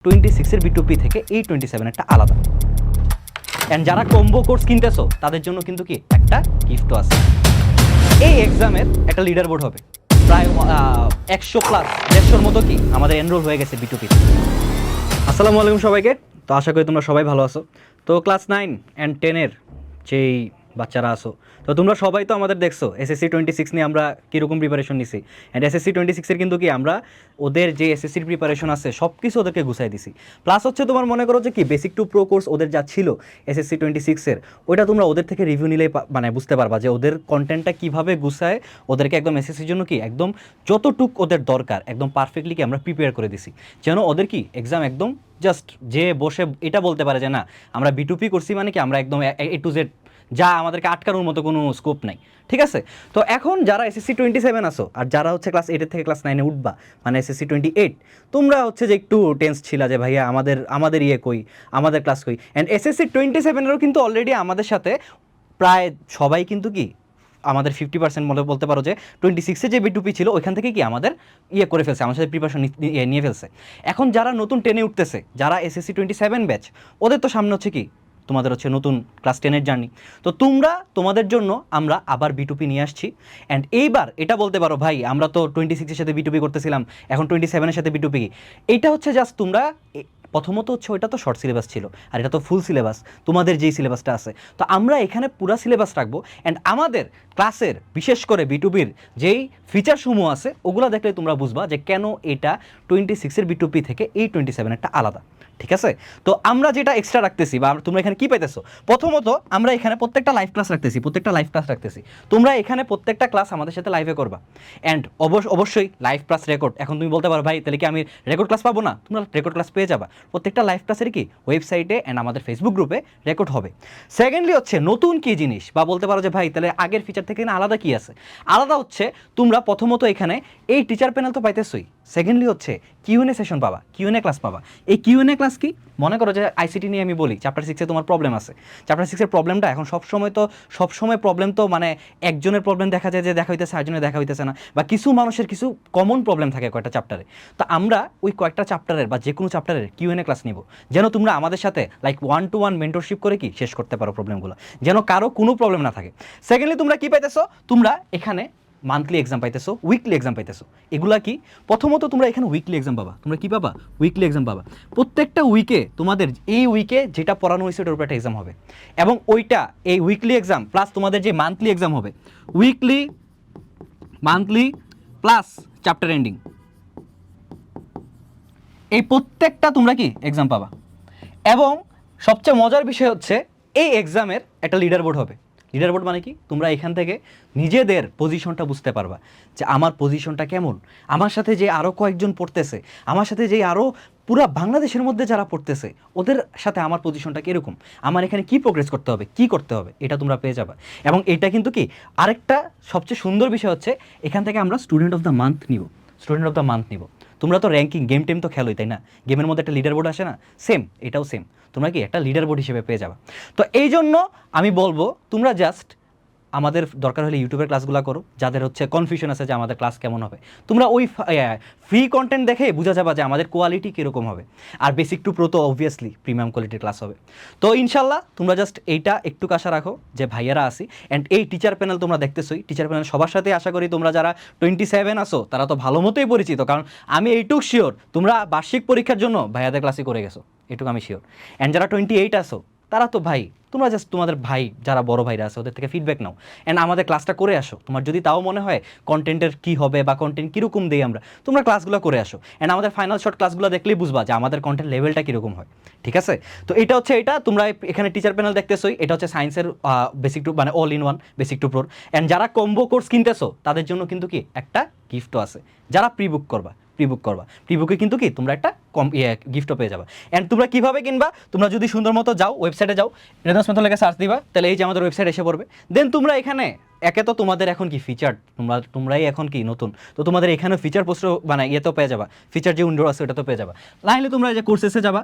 26 এর B2P থেকে এই 27 একটা আলাদা। এন্ড যারা কম্বো কোর্স কিনতেছো তাদের জন্য কিন্তু কি একটা গিফটও আছে। এই এক্সামের একটা লিডার বোর্ড হবে, প্রায় 100 প্লাস 150 মতো কি আমাদের এনরোল হয়ে গেছে B2P। আসসালামু আলাইকুম সবাইকে। তো আশা করি তোমরা সবাই ভালো আছো। তো ক্লাস 9 অ্যান্ড 10-এর যেই বাচ্চারা আসো, তো তোমরা সবাই তো আমাদের দেখছো SSC 26 নিয়ে আমরা কীরকম প্রিপারেশন নিছি। অ্যান্ড SSC 26-এর কিন্তু কি আমরা ওদের যে SSCর প্রিপারেশন আছে সব কিছু ওদেরকে গুছাই দিছি। প্লাস হচ্ছে তোমার মনে করো যে কি বেসিক টু প্রো কোর্স ওদের যা ছিল SSC 26-এর, ওইটা তোমরা ওদের থেকে রিভিউ নিলেই মানে বুঝতে পারবা যে ওদের কন্টেন্টটা কীভাবে গুছায় ওদেরকে একদম SSCর জন্য কি একদম যতটুক ওদের দরকার একদম পারফেক্টলি কি আমরা প্রিপেয়ার করে দিছি, যেন ওদের কি এক্সাম একদম জাস্ট যে বসে এটা বলতে পারে যে না আমরা B2P করছি মানে কি আমরা একদম A to Z যা আমাদেরকে আটকানোর মতো কোনো স্কোপ নাই। ঠিক আছে, তো এখন যারা SSC 27 আসো আর যারা হচ্ছে ক্লাস 8 থেকে ক্লাস 9-এ উঠবা মানে SSC 28, তোমরা হচ্ছে যে একটু টেন্স ছিলা যে ভাইয়া আমাদের ইয়ে কই, আমাদের ক্লাস কই। অ্যান্ড SSC 27-এরও কিন্তু অলরেডি আমাদের সাথে প্রায় সবাই কিন্তু কি আমাদের 50% মতো বলতে পারো যে 26-এ যে B2P ছিল ওইখান থেকে কি আমাদের ইয়ে করে ফেলছে, আমার সাথে প্রিপারেশন নিয়ে ফেলছে। এখন যারা নতুন 10-এ উঠতেছে, যারা SSC 27 ব্যাচ, ওদের তো সামনে হচ্ছে কি তোমাদের হচ্ছে নতুন ক্লাস 10-এর জার্নি। তো তোমাদের জন্য আমরা আবার B2P নিয়ে আসছি। অ্যান্ড এইবার এটা বলতে পারো ভাই আমরা তো 26-এর সাথে B2P করতেছিলাম, এখন 27-এর সাথে B2P। এইটা হচ্ছে জাস্ট তোমরা প্রথমত হচ্ছে ওইটা তো শর্ট সিলেবাস ছিল আর এটা তো ফুল সিলেবাস, তোমাদের যেই সিলেবাসটা আছে। তো আমরা এখানে পুরো সিলেবাস রাখবো। অ্যান্ড আমাদের ক্লাসের বিশেষ করে B2Pর যেই ফিচারসমূহ আছে ওগুলো দেখলে তোমরা বুঝবা যে কেন এটা 26-এর B2P থেকে এই 27-একটা আলাদা। ঠিক আছে, তো আমরা যেটা এক্সট্রা রাখতেছি বা তোমরা এখানে কি পাইতেছো, প্রথমত আমরা এখানে প্রত্যেকটা লাইভ ক্লাস রাখতেছি। তোমরা এখানে প্রত্যেকটা ক্লাস আমাদের সাথে লাইভে করবা। অ্যান্ড অবশ্যই লাইভ ক্লাস রেকর্ড। এখন তুমি বলতে পারো ভাই তাহলে কি আমি রেকর্ড ক্লাস পাবো না? তোমরা রেকর্ড ক্লাস পেয়ে যাবা। প্রত্যেকটা লাইভ ক্লাসের কি ওয়েবসাইটে অ্যান্ড আমাদের ফেসবুক গ্রুপে রেকর্ড হবে। সেকেন্ডলি হচ্ছে নতুন কী জিনিস, বা বলতে পারো যে ভাই তাহলে আগের ফিচার থেকে না আলাদা কী আছে? আলাদা হচ্ছে তোমরা প্রথমত এখানে এই টিচার প্যানেল তো পাইতেছই। সেকেন্ডলি হচ্ছে Q&A সেশন পাবা, Q&A ক্লাস পাবা। এই Q&A ক্লাস কি, মনে করো যে ICT নিয়ে আমি বলি চ্যাপ্টার 6-এ তোমার প্রবলেম আছে। চ্যাপ্টার 6-এর প্রবলেমটা এখন সবসময় প্রবলেম তো মানে একজনের প্রবলেম দেখা যায় যে দেখা হইতেছে, আরেকজনের দেখা হইতেছে না, বা কিছু মানুষের কিছু কমন প্রবলেম থাকে কয়েকটা চ্যাপ্টারে। তো আমরা ওই কয়েকটা চ্যাপ্টারের বা যে কোনো চ্যাপ্টারের Q&A ক্লাস নিব, যেন তোমরা আমাদের সাথে লাইক 1-to-1 মেন্টরশিপ করে কি শেষ করতে পারো প্রবলেমগুলো, যেন কারো কোনো প্রবলেম না থাকে। সেকেন্ডলি তোমরা কি পাইতেছো, তোমরা এখানে মান্থলি এক্সাম পাইতেছো, উইকলি এক্সাম পাইতেছো। এগুলা কি, প্রথমত তোমরা এখানে উইকলি এক্সাম পাবা। তোমরা কি পাবা? উইকলি এক্সাম পাবা। প্রত্যেকটা উইকে তোমাদের এই উইকে যেটা পড়ানো হয়েছে ওটার উপর একটা এক্সাম হবে, এবং ওইটা এই উইকলি এক্সাম প্লাস তোমাদের যে মান্থলি এক্সাম হবে, weekly monthly plus chapter ending, এই প্রত্যেকটা তোমরা কি এক্সাম পাবা। এবং সবচেয়ে মজার বিষয় হচ্ছে এই এক্সামের একটা লিডার বোর্ড হবে। লিডার বোর্ড মানে কি, তোমরা এখান থেকে নিজেদের পজিশনটা বুঝতে পারবা যে আমার পজিশনটা কেমন, আমার সাথে যে আরও কয়েকজন পড়তেছে, আমার সাথে যে আরও পুরো বাংলাদেশের মধ্যে যারা পড়তেছে ওদের সাথে আমার পজিশনটা কীরকম, আমার এখানে কি প্রোগ্রেস করতে হবে, কি করতে হবে, এটা তোমরা পেয়ে যাবে। এবং এটা কিন্তু কি আরেকটা সবচেয়ে সুন্দর বিষয় হচ্ছে এখান থেকে আমরা স্টুডেন্ট অফ দ্য মান্থ নিব। তোমরা তো র্যাঙ্কিং গেম টেম তো খেলোই, তাই না? গেমের মধ্যে একটা লিডার বোর্ড আসে না, সেম এটাও সেম, তোমরা কি একটা লিডার বোর্ড হিসেবে পেয়ে যাবে। তো এই জন্য আমি বলবো তোমরা জাস্ট আমাদের দরকার হলে ইউটিউবের ক্লাসগুলো করো, যাদের হচ্ছে কনফিউশন আছে যে আমাদের ক্লাস কেমন হবে, তোমরা ওই ফ্রি কন্টেন্ট দেখে বোঝা যাবে যে আমাদের কোয়ালিটি কীরকম হবে। আর বেসিক টু প্রো তো অবভিয়াসলি প্রিমিয়াম কোয়ালিটির ক্লাস হবে। তো ইনশাল্লাহ তোমরা জাস্ট এইটা একটু আশা রাখো যে ভাইয়ারা আসি। অ্যান্ড এই টিচার প্যানেল তোমরা দেখতেছোই, টিচার প্যানেল সবার সাথে আশা করি তোমরা যারা 27 আসো তারা তো ভালো মতোই পরিচিত, কারণ আমি এইটুক শিওর তোমরা বার্ষিক পরীক্ষার জন্য ভাইয়াদের ক্লাসই করে গেছো, এটুকু আমি শিওর। অ্যান্ড যারা 28 আসো তারা তো ভাই তোমরা জাস্ট তোমাদের ভাই যারা বড় ভাইরা আছে ওদের থেকে ফিডব্যাক নাও, অ্যান্ড আমাদের ক্লাসটা করে আসো। তোমার যদি তাও মনে হয় কন্টেন্টের কী হবে বা কন্টেন্ট কীরকম দিই আমরা, তোমরা ক্লাসগুলো করে আসো। অ্যান্ড আমাদের ফাইনাল শর্ট ক্লাসগুলো দেখলেই বুঝবা যে আমাদের কন্টেন্ট লেভেলটা কীরকম হয়। ঠিক আছে, তো এটা হচ্ছে এটা তোমরা এখানে টিচার প্যানেল দেখতেছোই, এটা হচ্ছে সায়েন্সের বেসিক টু মানে all in one basic to প্রোর। অ্যান্ড যারা কম্বো কোর্স কিনতেছো তাদের জন্য কিন্তু কি একটা গিফটও আছে, যারা প্রিবুকে কিন্তু কি তোমরা একটা গিফটও পেয়ে যাবে। অ্যান্ড তোমরা কীভাবে কিনবা, তোমরা যদি সুন্দর মতো যাও ওয়েবসাইটে যাও, রেদন্স মেথড লেগে সার্চ দিবা, তাহলে এই যে আমাদের ওয়েবসাইট এসে পড়বে। দেন তোমরা এখানে একে তো তোমাদের এখন কি ফিচার, তোমরাই এখন কি নতুন, তো তোমাদের এখানে ফিচার পোস্ট মানে ইয়েতেও পেয়ে যাবা, ফিচার যে উইন্ডো আছে ওটা তো পেয়ে যাবা। নাহলে তোমরা যে কোর্সেসে যাবা,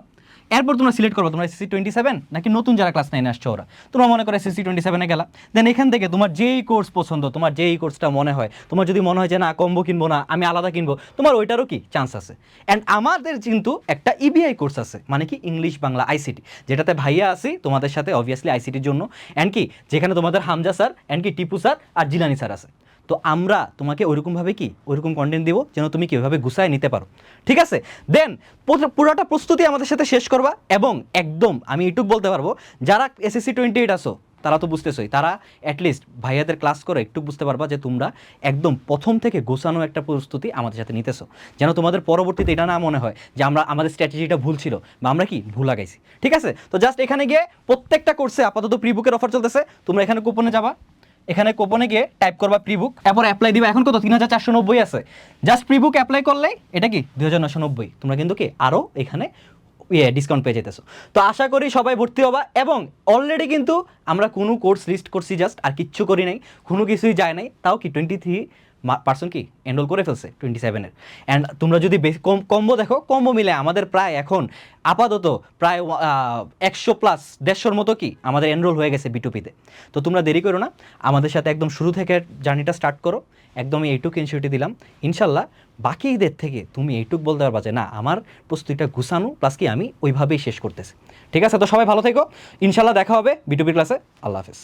এরপর তোমরা সিলেক্ট করবো তোমরা এসএসসি 27 নাকি নতুন যারা ক্লাস 9 আসছো ওরা, তোমরা মনে করো এসএসসি 27 গেলা, দেন এখান থেকে তোমার যেই কোর্স পছন্দ, তোমার যেই কোর্সটা মনে হয়, তোমার যদি মনে হয় যে না কম্বো কিনবো না আমি আলাদা কিনবো, তোমার ওইটারও কি চান্স আছে। অ্যান্ড আমাদের কিন্তু একটা ইবিআই কোর্স আছে, মানে কি ইংলিশ বাংলা আইসিটি, যেটাতে ভাইয়া আছি তোমাদের সাথে অবভিয়াসলি আইসিটির জন্য, অ্যান্ড কি যেখানে তোমাদের হামজা স্যার অ্যান্ড কি টিপু স্যার আর জিলানি স্যার আছে। তো আমরা তোমাকে ওইরকমভাবে কি ওইরকম কন্টেন্ট দিব যেন তুমি কীভাবে গুছায় নিতে পারো, ঠিক আছে। দেন পুরোটা প্রস্তুতি আমাদের সাথে শেষ করবা, এবং একদম আমি এইটুক বলতে পারবো যারা এসএসসি 28 আসো তারা তো বুঝতেছই, তারা অ্যাটলিস্ট ভাইয়াদের ক্লাস করে একটু বুঝতে পারবা যে তোমরা একদম প্রথম থেকে গোছানো একটা প্রস্তুতি আমাদের সাথে নিতেছো, যেন তোমাদের পরবর্তীতে এটা না মনে হয় যে আমাদের স্ট্র্যাটেজিটা ভুল ছিল বা আমরা কি ভুল লাগাইছি, ঠিক আছে। তো জাস্ট এখানে গিয়ে প্রত্যেকটা কোর্সে আপাতত প্রি বুকের অফার চলতেছে, তোমরা এখানে কুপনে যাবা, এখানে কোপনে গিয়ে টাইপ করবা প্রিবুক, তারপর অ্যাপ্লাই দিবা। এখন কত 3490 আছে, জাস্ট প্রিবুক অ্যাপ্লাই করলেই এটা কি 2990, তোমরা কিন্তু কি আরও এখানে ডিসকাউন্ট পেয়ে যেতেছো। তো আশা করি সবাই ভর্তি হবা, এবং অলরেডি কিন্তু আমরা কোনো কোর্স লিস্ট করছি জাস্ট, আর কিচ্ছু করি নাই, কোনো কিছুই যায় নাই, তাও কি 23% কি এনরোল করে ফেলছে 27-এর। অ্যান্ড তোমরা যদি বেশি কম্বো দেখো, কম্বো মিলে আমাদের প্রায় এখন আপাতত প্রায় 100+ 150-র মতো কি আমাদের এনরোল হয়ে গেছে বিটুপিতে। তো তোমরা দেরি করো না, আমাদের সাথে একদম শুরু থেকে জার্নিটা স্টার্ট করো। একদমই এইটুক ইনশিওরিটি দিলাম, ইনশাল্লাহ বাকিদের থেকে তুমি এইটুক বলতে পারবা যে না আমার প্রস্তুতিটা গুছানো, প্লাস কি আমি ওইভাবেই শেষ করতেছি, ঠিক আছে। তো সবাই ভালো থেকো, ইনশাল্লাহ দেখা হবে বিটুপির ক্লাসে। আল্লাহ হাফেজ।